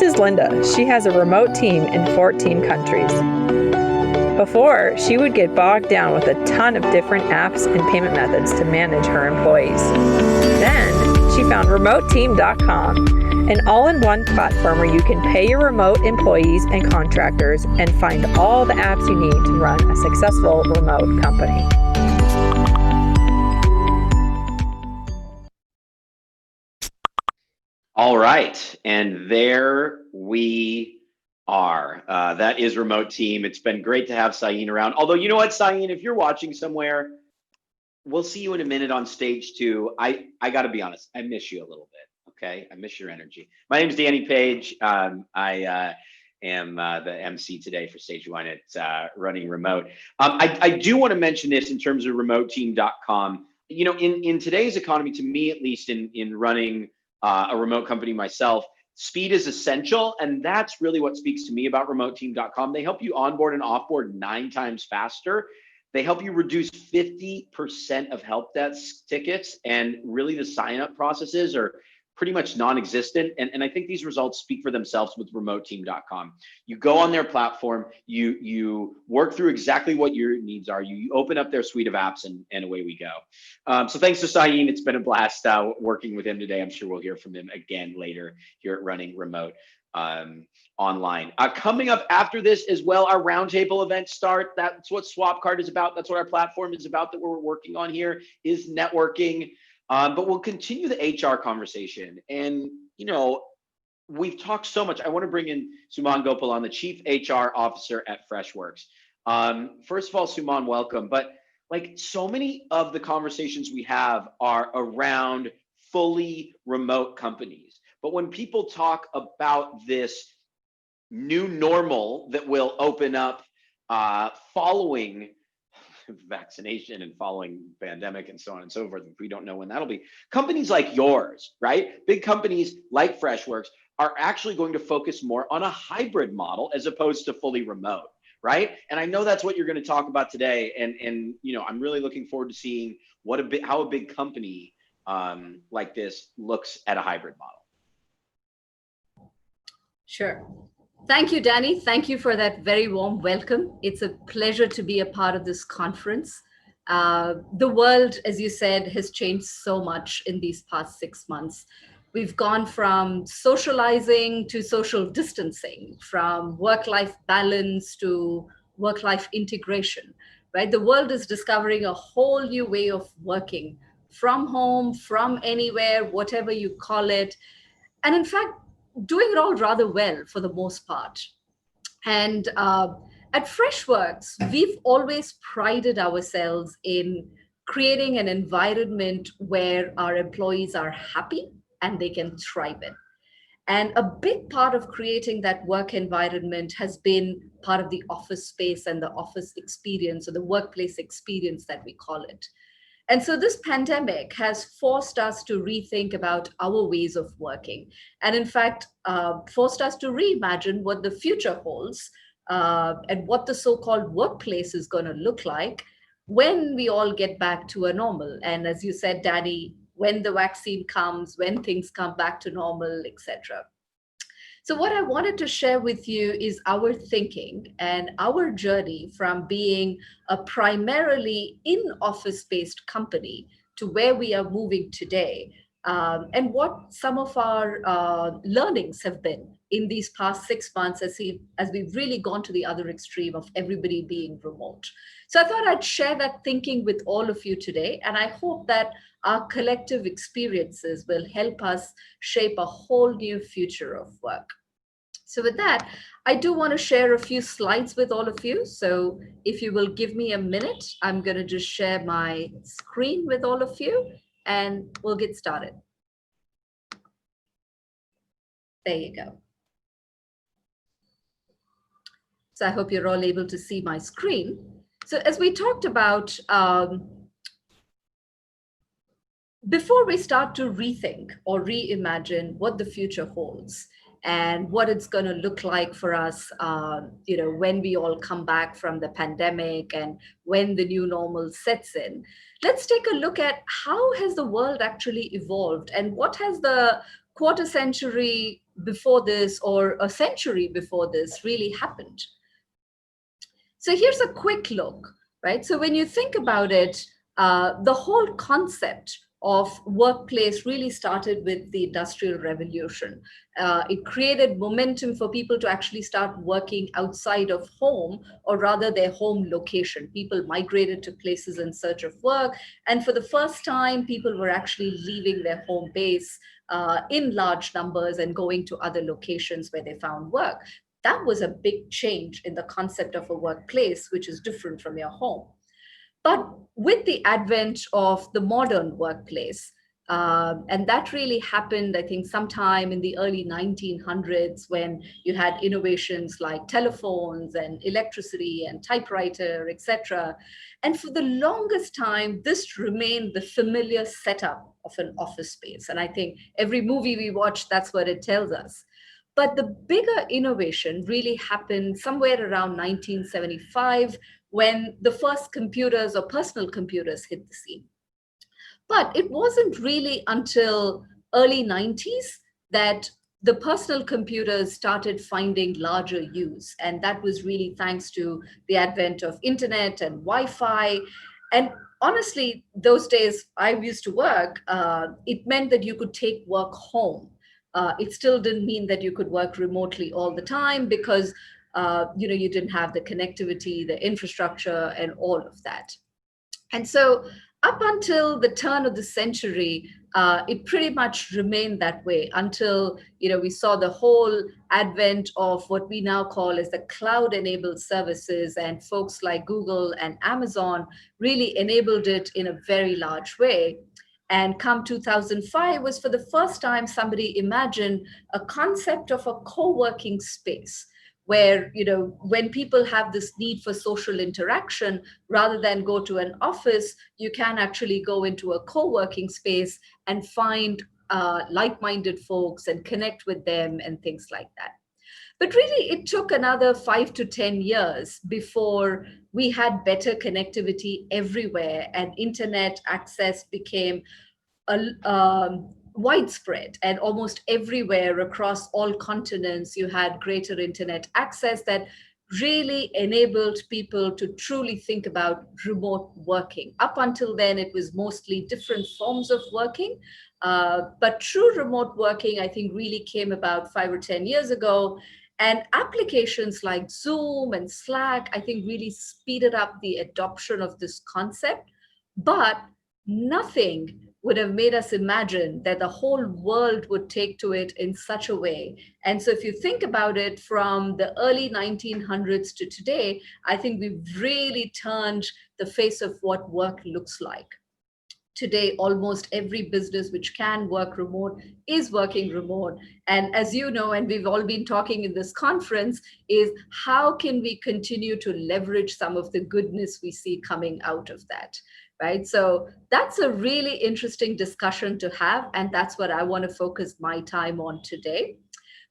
This is Linda. She has a remote team in 14 countries. Before, she would get bogged down with a ton of different apps and payment methods to manage her employees. Then, she found remoteteam.com, an all-in-one platform where you can pay your remote employees and contractors and find all the apps you need to run a successful remote company. All right, and there we are. That is Remote Team. It's been great to have Sayin around. Although, you know what, Sayin, if you're watching somewhere, we'll see you in a minute on stage too. I got to be honest, I miss you a little bit, okay? I miss your energy. My name is Danny Page. I am the MC today for Stage One at Running Remote. I do want to mention this in terms of remoteteam.com. You know, in today's economy, to me at least, in running a remote company myself, speed is essential, and that's really what speaks to me about remoteteam.com. They help you onboard and offboard 9 times faster. They help you reduce 50% of help desk tickets, and really the sign-up processes are pretty much non-existent. And I think these results speak for themselves with remoteteam.com. You go on their platform, you work through exactly what your needs are, you open up their suite of apps, and away we go. So thanks to Sayin. It's been a blast working with him today. I'm sure we'll hear from him again later here at Running Remote online. Coming up after this as well, our roundtable events start. That's what SwapCard is about. That's what our platform is about that we're working on here, is networking. But we'll continue the HR conversation. And, you know, we've talked so much. I want to bring in Suman Gopalan, the Chief HR Officer at Freshworks. First of all, Suman, welcome. But like, so many of the conversations we have are around fully remote companies. But when people talk about this new normal that will open up following vaccination and following pandemic and so on and so forth, we don't know when that'll be, companies like yours, right? Big companies like Freshworks are actually going to focus more on a hybrid model as opposed to fully remote, right? And I know that's what you're going to talk about today. And you know, I'm really looking forward to seeing how a big company like this looks at a hybrid model. Sure. Thank you, Danny. Thank you for that very warm welcome. It's a pleasure to be a part of this conference. The world, as you said, has changed so much in these past 6 months. We've gone from socializing to social distancing, from work-life balance to work-life integration, right? The world is discovering a whole new way of working from home, from anywhere, whatever you call it. And in fact, doing it all rather well for the most part. And at Freshworks, we've always prided ourselves in creating an environment where our employees are happy and they can thrive in. And a big part of creating that work environment has been part of the office space and the office experience, or the workplace experience that we call it. And so this pandemic has forced us to rethink about our ways of working, and in fact, forced us to reimagine what the future holds and what the so-called workplace is going to look like when we all get back to a normal. And as you said, Danny, when the vaccine comes, when things come back to normal, etc. So what I wanted to share with you is our thinking and our journey from being a primarily in-office-based company to where we are moving today, and what some of our learnings have been in these past 6 months as we've really gone to the other extreme of everybody being remote. So I thought I'd share that thinking with all of you today, and I hope that our collective experiences will help us shape a whole new future of work. So with that, I do want to share a few slides with all of you. So if you will give me a minute, I'm going to just share my screen with all of you and we'll get started. There you go. So I hope you're all able to see my screen. So as we talked about, before we start to rethink or reimagine what the future holds and what it's going to look like for us, when we all come back from the pandemic and when the new normal sets in, let's take a look at how has the world actually evolved and what has the quarter century before this, or a century before this, really happened. So here's a quick look, right? So when you think about it, the whole concept of workplace really started with the Industrial Revolution. It created momentum for people to actually start working outside of home, or rather their home location. People migrated to places in search of work. And for the first time, people were actually leaving their home base in large numbers and going to other locations where they found work. That was a big change in the concept of a workplace, which is different from your home. But with the advent of the modern workplace, and that really happened, I think, sometime in the early 1900s, when you had innovations like telephones and electricity and typewriter, etc. And for the longest time, this remained the familiar setup of an office space. And I think every movie we watch, that's what it tells us. But the bigger innovation really happened somewhere around 1975, when the first computers or personal computers hit the scene. But it wasn't really until early 90s that the personal computers started finding larger use. And that was really thanks to the advent of internet and Wi-Fi. And honestly, those days I used to work, it meant that you could take work home. It still didn't mean that you could work remotely all the time, because you didn't have the connectivity, the infrastructure, and all of that. And so up until the turn of the century, it pretty much remained that way until we saw the whole advent of what we now call as the cloud-enabled services, and folks like Google and Amazon really enabled it in a very large way. And come 2005 was for the first time somebody imagined a concept of a co-working space where, when people have this need for social interaction, rather than go to an office, you can actually go into a co-working space and find like-minded folks and connect with them and things like that. But really, it took another 5 to 10 years before we had better connectivity everywhere and internet access became widespread, and almost everywhere across all continents, you had greater internet access that really enabled people to truly think about remote working. Up until then, it was mostly different forms of working. But true remote working, I think, really came about 5 or 10 years ago. And applications like Zoom and Slack, I think, really speeded up the adoption of this concept. But nothing would have made us imagine that the whole world would take to it in such a way. And so if you think about it, from the early 1900s to today, I think we've really turned the face of what work looks like. Today, almost every business which can work remote is working remote. And as you know, and we've all been talking in this conference, is how can we continue to leverage some of the goodness we see coming out of that? Right. So that's a really interesting discussion to have. And that's what I want to focus my time on today.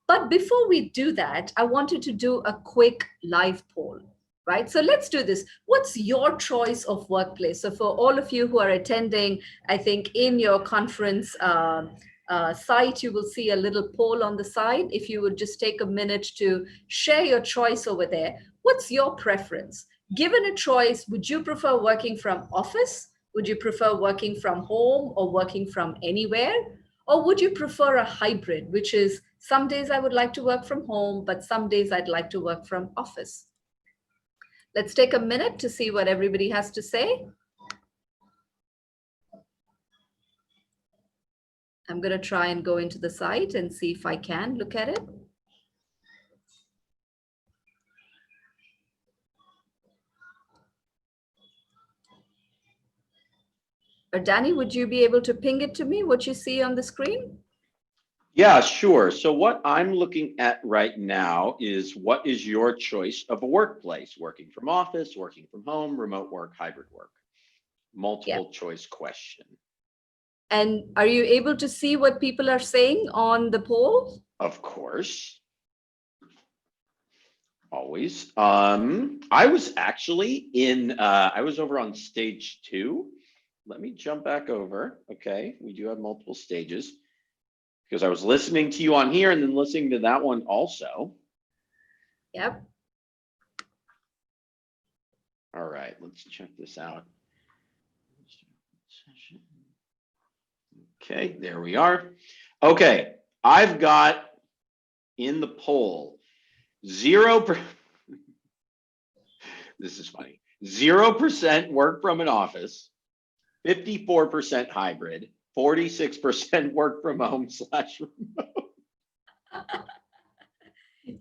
But before we do that, I wanted to do a quick live poll. Right. So let's do this. What's your choice of workplace? So for all of you who are attending, I think in your conference site, you will see a little poll on the side. If you would just take a minute to share your choice over there. What's your preference? Given a choice, would you prefer working from office? Would you prefer working from home, or working from anywhere? Or would you prefer a hybrid, which is some days I would like to work from home, but some days I'd like to work from office? Let's take a minute to see what everybody has to say. I'm going to try and go into the site and see if I can look at it. Or Danny, would you be able to ping it to me, what you see on the screen? Yeah, sure. So what I'm looking at right now is, what is your choice of a workplace? Working from office, working from home, remote work, hybrid work? Multiple choice question. And are you able to see what people are saying on the poll? Of course. Always. I was actually I was over on stage 2. Let me jump back over. Okay, we do have multiple stages. because I was listening to you on here and then listening to that one also. Yep. All right, let's check this out. Okay, there we are. Okay, I've got in the poll 0%. This is funny. 0% work from an office, 54% hybrid, 46% work from home / remote.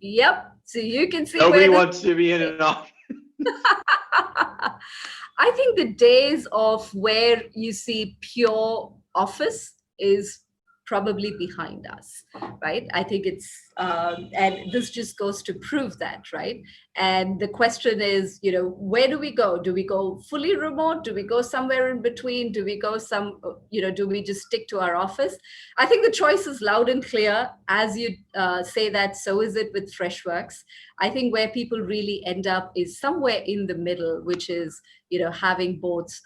Yep. So you can see Nobody where wants to be in an office. I think the days of where you see pure office is probably behind us, right? I think it's, and this just goes to prove that, right? And the question is, where do we go? Do we go fully remote? Do we go somewhere in between? Do we go do we just stick to our office? I think the choice is loud and clear. As you say that, so is it with Freshworks. I think where people really end up is somewhere in the middle, which is, having both,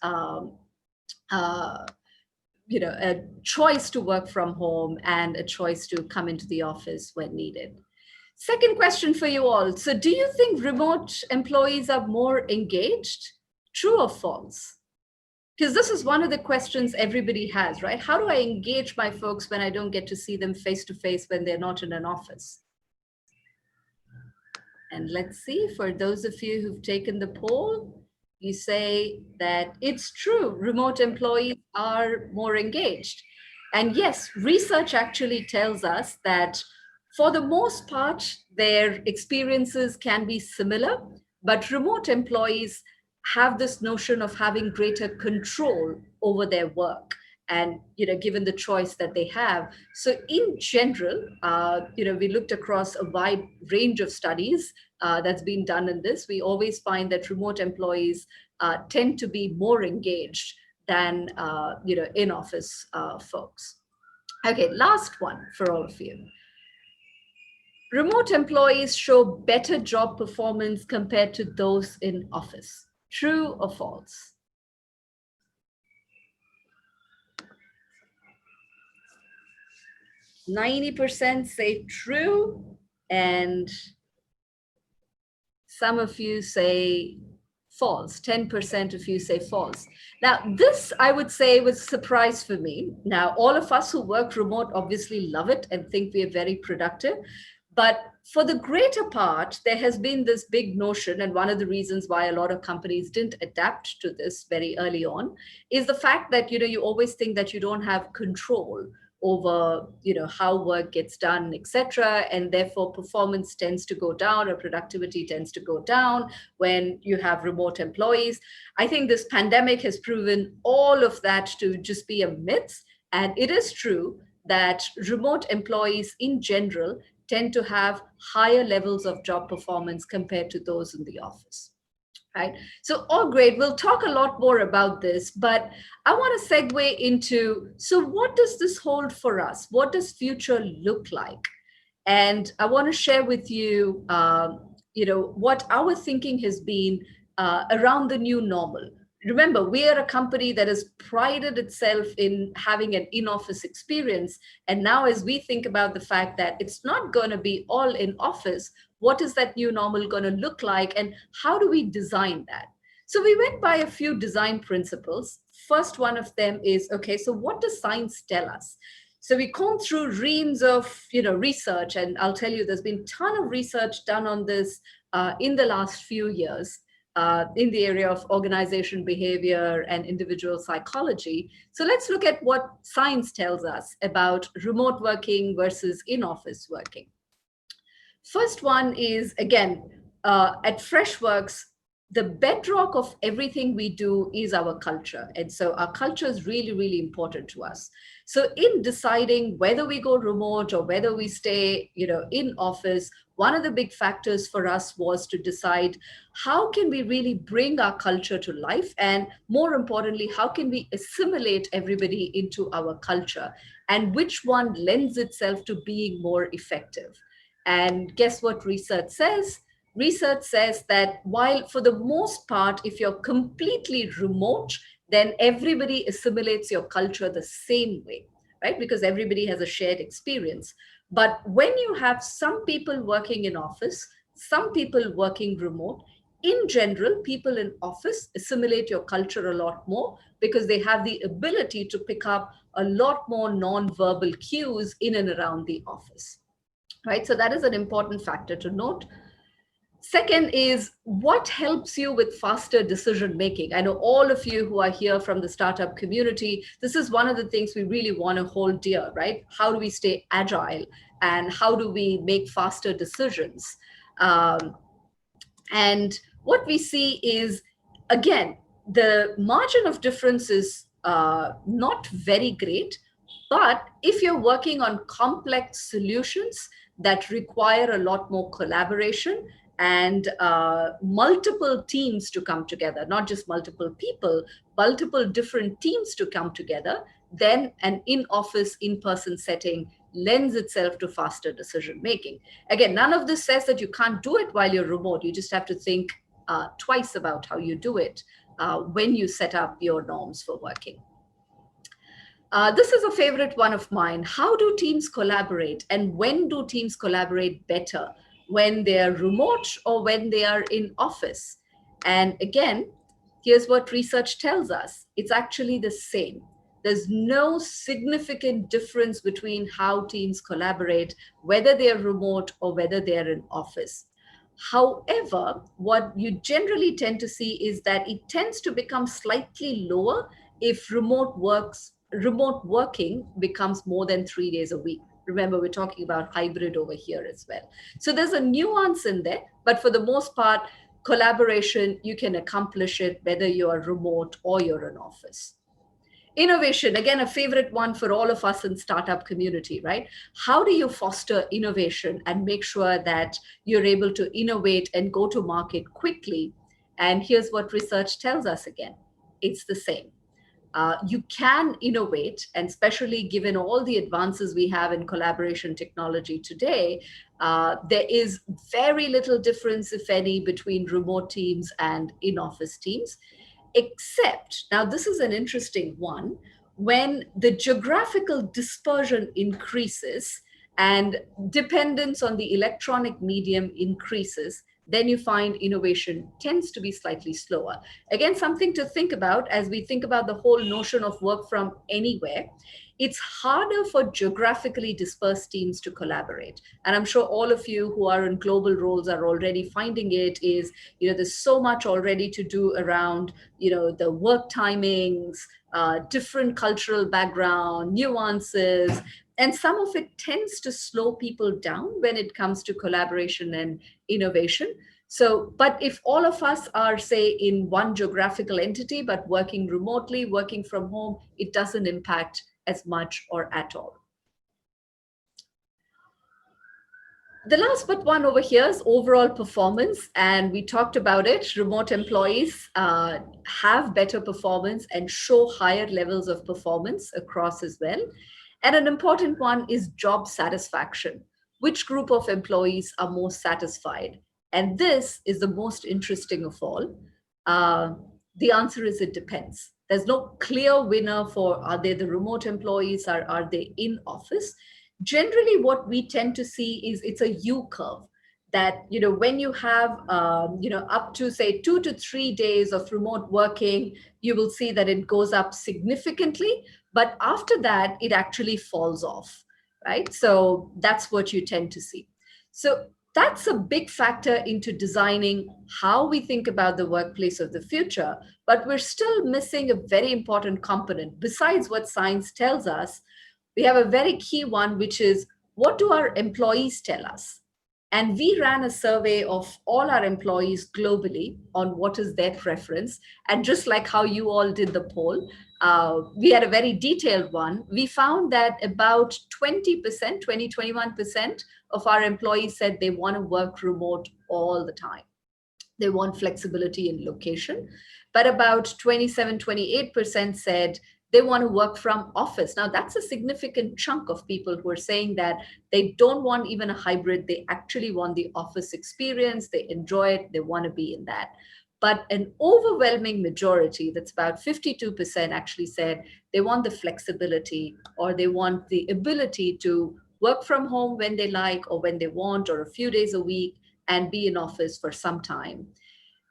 a choice to work from home and a choice to come into the office when needed. Second question for you all. So do you think remote employees are more engaged? True or false? Because this is one of the questions everybody has, right? How do I engage my folks when I don't get to see them face to face when they're not in an office? And let's see, for those of you who've taken the poll, you say that it's true, remote employees are more engaged. And yes, research actually tells us that for the most part, their experiences can be similar, but remote employees have this notion of having greater control over their work and given the choice that they have. So in general, we looked across a wide range of studies that's been done in this. We always find that remote employees tend to be more engaged than in-office folks. Okay, last one for all of you. Remote employees show better job performance compared to those in office. True or false? %90 say true, and some of you say false. 10% of you say false. Now, this, I would say, was a surprise for me. Now, all of us who work remote obviously love it and think we are very productive. But for the greater part, there has been this big notion, and one of the reasons why a lot of companies didn't adapt to this very early on is the fact that, you always think that you don't have control over how work gets done, etc., and therefore performance tends to go down or productivity tends to go down when you have remote employees. I think this pandemic has proven all of that to just be a myth, and it is true that remote employees in general tend to have higher levels of job performance compared to those in the office. Right. So, all great. We'll talk a lot more about this, but I want to segue into, so what does this hold for us? What does future look like? And I want to share with you, what our thinking has been around the new normal. Remember, we are a company that has prided itself in having an in-office experience. And now as we think about the fact that it's not going to be all in office, what is that new normal going to look like and how do we design that? So we went by a few design principles. First one of them is, okay, so what does science tell us? So we combed through reams of research, and I'll tell you, there's been a ton of research done on this in the last few years. In the area of organization behavior and individual psychology. So let's look at what science tells us about remote working versus in-office working. First one is, again, at Freshworks, the bedrock of everything we do is our culture. And so our culture is really, really important to us. So in deciding whether we go remote or whether we stay, in office, one of the big factors for us was to decide how can we really bring our culture to life? And more importantly, how can we assimilate everybody into our culture? And which one lends itself to being more effective? And guess what research says? Research says that while for the most part, if you're completely remote, then everybody assimilates your culture the same way, right? Because everybody has a shared experience. But when you have some people working in office, some people working remote, in general, people in office assimilate your culture a lot more because they have the ability to pick up a lot more non-verbal cues in and around the office, right? So that is an important factor to note. Second is what helps you with faster decision making. I know all of you who are here from the startup community, this is one of the things we really want to hold dear, right? How do we stay agile and how do we make faster decisions? And what we see is, again, the margin of difference is not very great. But if you're working on complex solutions that require a lot more collaboration and multiple teams to come together, not just multiple people, multiple different teams to come together, then an in-office, in-person setting lends itself to faster decision making. Again, none of this says that you can't do it while you're remote. You just have to think twice about how you do it when you set up your norms for working. This is a favorite one of mine. How do teams collaborate, and when do teams collaborate better? When they are remote or when they are in office? And again, here's what research tells us. It's actually the same. There's no significant difference between how teams collaborate, whether they are remote or whether they are in office. However, what you generally tend to see is that it tends to become slightly lower if remote working becomes more than 3 days a week. Remember, we're talking about hybrid over here as well. So there's a nuance in there, but for the most part, collaboration, you can accomplish it whether you are remote or you're in office. Innovation, again, a favorite one for all of us in startup community, right? How do you foster innovation and make sure that you're able to innovate and go to market quickly? And here's what research tells us again. It's the same. You can innovate, and especially given all the advances we have in collaboration technology today, there is very little difference, if any, between remote teams and in-office teams. Except, now this is an interesting one, when the geographical dispersion increases and dependence on the electronic medium increases, then you find innovation tends to be slightly slower. Again, something to think about as we think about the whole notion of work from anywhere. It's harder for geographically dispersed teams to collaborate. And I'm sure all of you who are in global roles are already finding it is, there's so much already to do around, the work timings, different cultural background, nuances, and some of it tends to slow people down when it comes to collaboration and innovation. So, but if all of us are, say, in one geographical entity, but working remotely, working from home, it doesn't impact as much or at all. The last but one over here is overall performance. And we talked about it. Remote employees have better performance and show higher levels of performance across as well. And an important one is job satisfaction. Which group of employees are most satisfied? And this is the most interesting of all. The answer is it depends. There's no clear winner for are they the remote employees or are they in office? Generally, what we tend to see is it's a U curve that, when you have, up to say 2 to 3 days of remote working, you will see that it goes up significantly. But after that, it actually falls off, right? So that's what you tend to see. So that's a big factor into designing how we think about the workplace of the future. But we're still missing a very important component. Besides what science tells us, we have a very key one, which is what do our employees tell us? And we ran a survey of all our employees globally on what is their preference. And just like how you all did the poll, we had a very detailed one. We found that about 20%, 21% of our employees said they want to work remote all the time. They want flexibility in location. But about 27, 28% said they want to work from office. Now, that's a significant chunk of people who are saying that they don't want even a hybrid. They actually want the office experience. They enjoy it. They want to be in that. But an overwhelming majority, that's about 52%, actually said they want the flexibility, or they want the ability to work from home when they like or when they want, or a few days a week, and be in office for some time.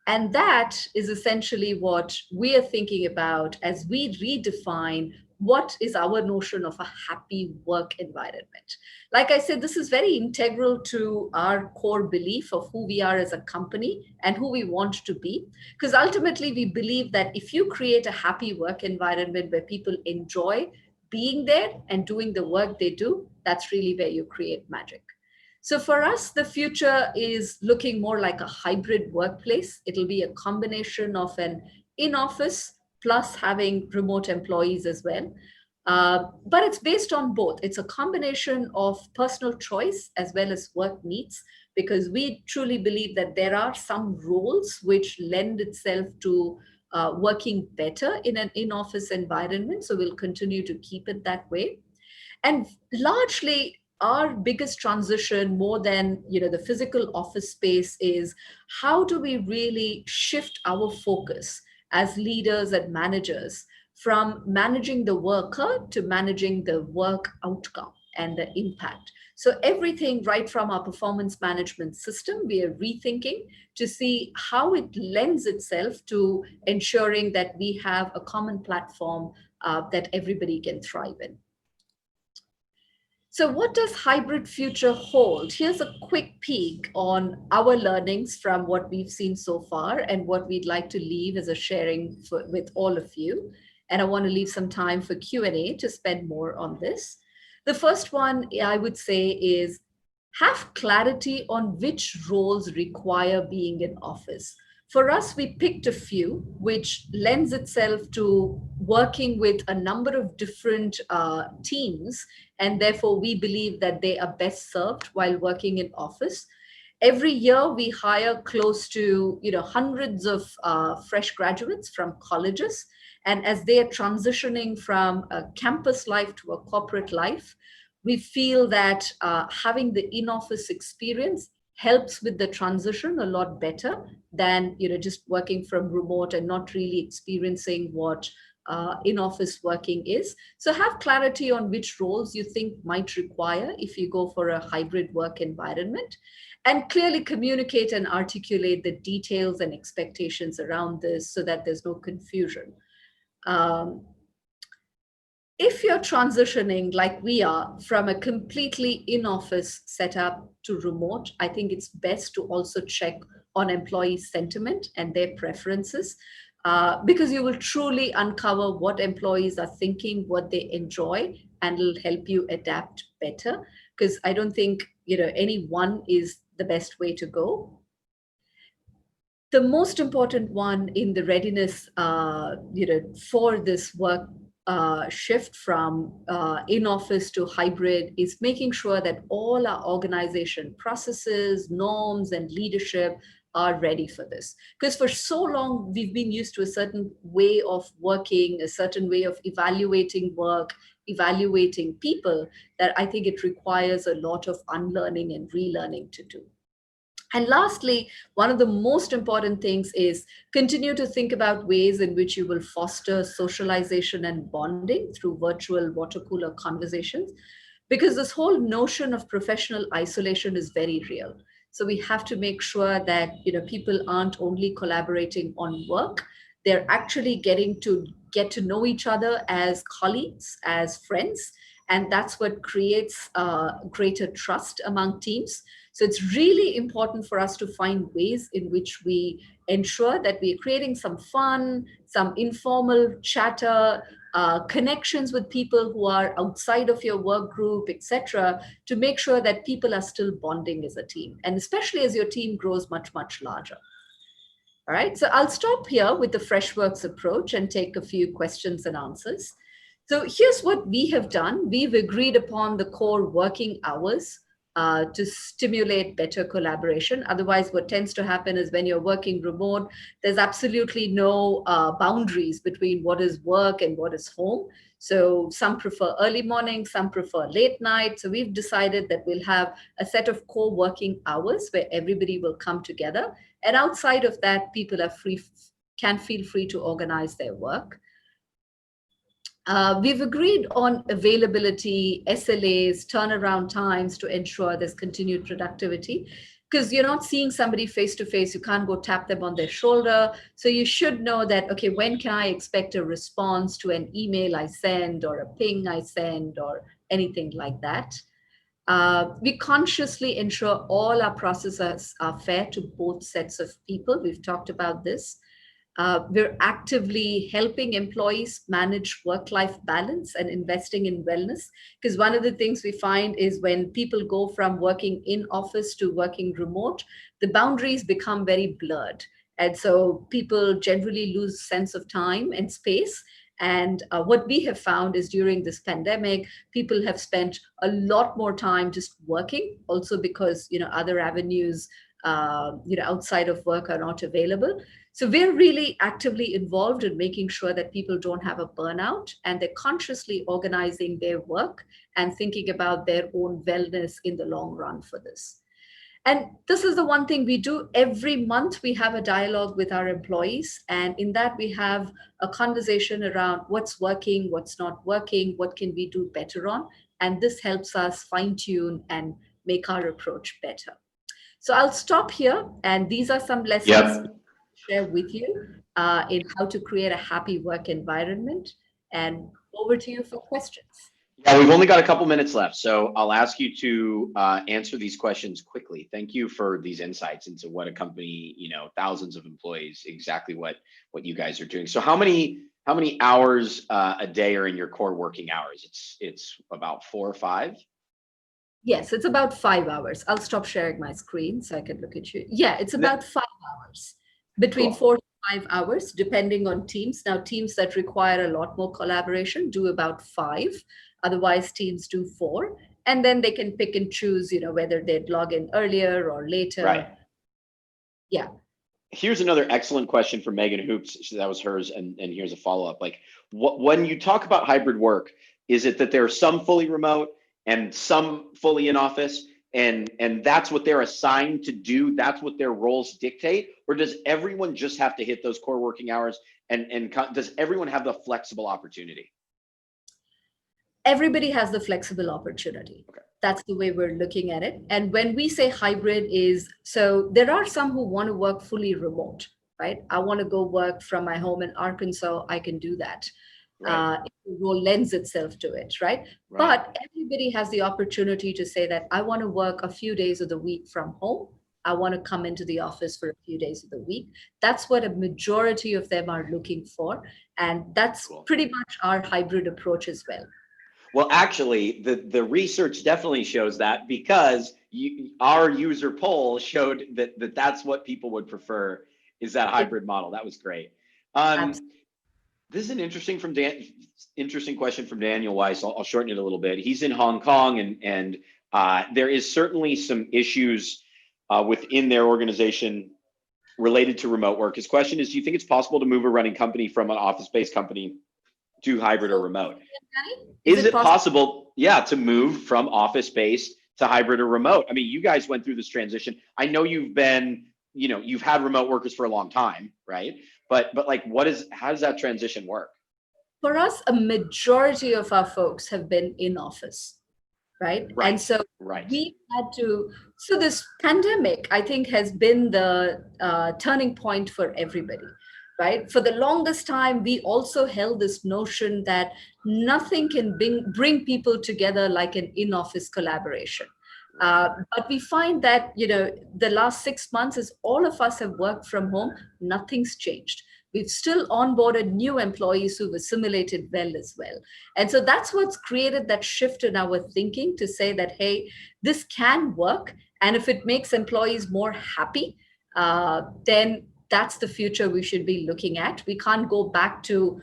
And that is essentially what we are thinking about as we redefine what is our notion of a happy work environment. Like I said, this is very integral to our core belief of who we are as a company and who we want to be. Because ultimately, we believe that if you create a happy work environment where people enjoy being there and doing the work they do, that's really where you create magic. So for us, the future is looking more like a hybrid workplace. It'll be a combination of an in-office plus having remote employees as well. But it's based on both. It's a combination of personal choice as well as work needs, because we truly believe that there are some roles which lend itself to working better in an in-office environment. So we'll continue to keep it that way. And largely, our biggest transition, more than the physical office space, is how do we really shift our focus as leaders and managers from managing the worker to managing the work outcome and the impact. So everything right from our performance management system, we are rethinking to see how it lends itself to ensuring that we have a common platform that everybody can thrive in. So what does hybrid future hold? Here's a quick peek on our learnings from what we've seen so far and what we'd like to leave as a sharing with all of you. And I want to leave some time for Q&A to spend more on this. The first one I would say is have clarity on which roles require being in office. For us, we picked a few, which lends itself to working with a number of different teams, and therefore we believe that they are best served while working in office. Every year, we hire close to hundreds of fresh graduates from colleges, and as they are transitioning from a campus life to a corporate life, we feel that having the in-office experience helps with the transition a lot better than just working from remote and not really experiencing what in-office working is. So have clarity on which roles you think might require if you go for a hybrid work environment, and clearly communicate and articulate the details and expectations around this so that there's no confusion. If you're transitioning like we are from a completely in-office setup to remote, I think it's best to also check on employee sentiment and their preferences, because you will truly uncover what employees are thinking, what they enjoy, and it'll help you adapt better, because I don't think any one is the best way to go. The most important one in the readiness for this work shift from in-office to hybrid is making sure that all our organization processes, norms, and leadership are ready for this. Because for so long, we've been used to a certain way of working, a certain way of evaluating work, evaluating people, that I think it requires a lot of unlearning and relearning to do. And lastly, one of the most important things is continue to think about ways in which you will foster socialization and bonding through virtual water cooler conversations, because this whole notion of professional isolation is very real. So we have to make sure that people aren't only collaborating on work, they're actually getting to get to know each other as colleagues, as friends, and that's what creates greater trust among teams. So it's really important for us to find ways in which we ensure that we're creating some fun, some informal chatter, connections with people who are outside of your work group, etc., to make sure that people are still bonding as a team, and especially as your team grows much, much larger. All right, so I'll stop here with the Freshworks approach and take a few questions and answers. So here's what we have done. We've agreed upon the core working hours to stimulate better collaboration. Otherwise, what tends to happen is when you're working remote, there's absolutely no boundaries between what is work and what is home. So some prefer early morning, some prefer late night. So we've decided that we'll have a set of core working hours where everybody will come together. And outside of that, people are can feel free to organize their work. We've agreed on availability, SLAs, turnaround times to ensure there's continued productivity. Because you're not seeing somebody face to face, you can't go tap them on their shoulder. So you should know that, okay, when can I expect a response to an email I send or a ping I send or anything like that. We consciously ensure all our processes are fair to both sets of people. We've talked about this. We're actively helping employees manage work-life balance and investing in wellness. Because one of the things we find is when people go from working in office to working remote, the boundaries become very blurred. And so people generally lose sense of time and space. And what we have found is during this pandemic, people have spent a lot more time just working, also because other avenues outside of work are not available. So we're really actively involved in making sure that people don't have a burnout and they're consciously organizing their work and thinking about their own wellness in the long run for this. And this is the one thing we do every month. We have a dialogue with our employees. And in that, we have a conversation around what's working, what's not working, what can we do better on. And this helps us fine tune and make our approach better. So I'll stop here. And these are some lessons Yep. to share with you in how to create a happy work environment. And over to you for questions. Yeah, we've only got a couple minutes left, so I'll ask you to answer these questions quickly. Thank you for these insights into what a company, thousands of employees, exactly what you guys are doing. So how many hours a day are in your core working hours? It's about 4 or 5. Yes, it's about 5 hours. I'll stop sharing my screen so I can look at you. Yeah, it's about 5 hours, between Cool. 4 to 5 hours, depending on teams. Now, teams that require a lot more collaboration do about 5. Otherwise, teams do 4. And then they can pick and choose, whether they'd log in earlier or later. Right. Yeah. Here's another excellent question from Megan Hoops. That was hers, and here's a follow-up. Like, when you talk about hybrid work, is it that there are some fully remote and some fully in office, and that's what they're assigned to do? That's what their roles dictate, or does everyone just have to hit those core working hours? And does everyone have the flexible opportunity? Everybody has the flexible opportunity. Okay. That's the way we're looking at it. And when we say hybrid so there are some who want to work fully remote, right? I want to go work from my home in Arkansas. I can do that. Right. If the role lends itself to it, right? But everybody has the opportunity to say that I want to work a few days of the week from home. I want to come into the office for a few days of the week. That's what a majority of them are looking for. And that's Cool. pretty much our hybrid approach as well. Well, actually, the research definitely shows that, because our user poll showed that that's what people would prefer, is that hybrid model. That was great. This is an interesting question from Daniel Weiss. I'll shorten it a little bit. He's in Hong Kong, and there is certainly some issues within their organization related to remote work. His question is, do you think it's possible to move a running company from an office-based company to hybrid or remote? Is it possible, to move from office-based to hybrid or remote? I mean, you guys went through this transition. I know you've been, you've had remote workers for a long time, right? But like, how does that transition work? For us, a majority of our folks have been in office, right? And so we had to, so this pandemic, I think, has been the turning point for everybody. Right? For the longest time, we also held this notion that nothing can bring people together like an in-office collaboration. But we find that, the last 6 months, as all of us have worked from home, nothing's changed. We've still onboarded new employees who've assimilated well as well. And so that's what's created that shift in our thinking to say that, hey, this can work. And if it makes employees more happy, then that's the future we should be looking at. We can't go back to,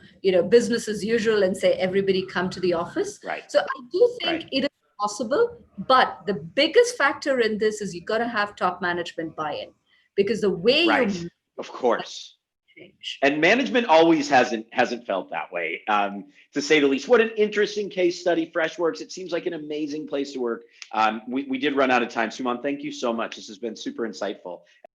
business as usual and say, everybody come to the office. Right. So I do think it is possible. But the biggest factor in this is you got to have top management buy-in, because the way Right. you Of course. change. And management always hasn't felt that way, to say the least. What an interesting case study, Freshworks. It seems like an amazing place to work. We did run out of time. Suman, thank you so much. This has been super insightful.